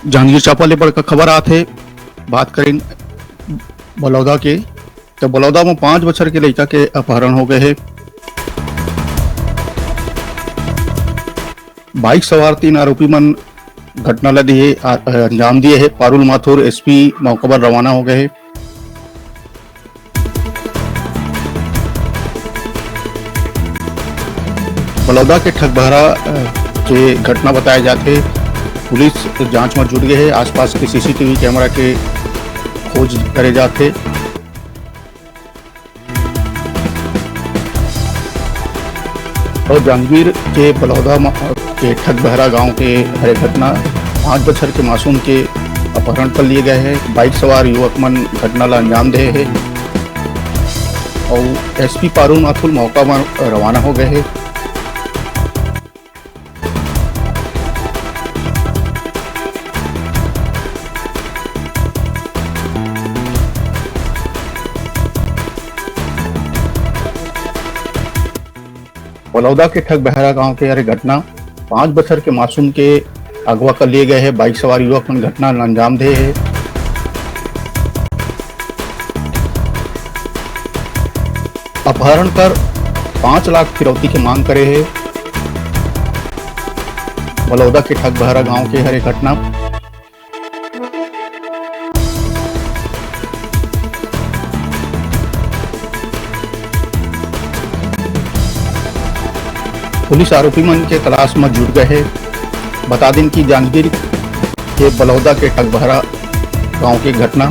जांजगीर चांपा ले बड़का खबर आथे। बात करें बलौदा के, तो बलौदा में 5 बछर के लड़का के अपहरण हो गए है। बाइक सवार 3 आरोपी मन घटना ला दिए अंजाम दिए है। पारुल माथुर एसपी मौके पर रवाना हो गए है। बलौदा के ठगबहरा के घटना बताए जाते। पुलिस जांच में जुट गए है। आसपास के सीसीटीवी कैमरा के खोज करे जाते। और जांजगीर के बलौदा के ठगबहरा गांव के हर घटना 5 बछर के मासूम के अपहरण कर लिए गए हैं। बाइक सवार युवक मन घटना ला अंजाम दे है और एसपी पारुल माथुर मौका पर रवाना हो गए हैं। बलौदा के ठगबहरा गांव के हर घटना 5 बछर के मासूम के अगवा कर लिए गए हैं। बाइक सवार युवक मन घटना अंजाम दे है। अपहरण कर 5 लाख फिरौती की मांग करे है। बलौदा के ठगबहरा गांव के हर घटना पुलिस आरोपी मन के तलाश में जुट गए है। बता दें कि जांजगीर के बलौदा के ठगबहरा गांव की घटना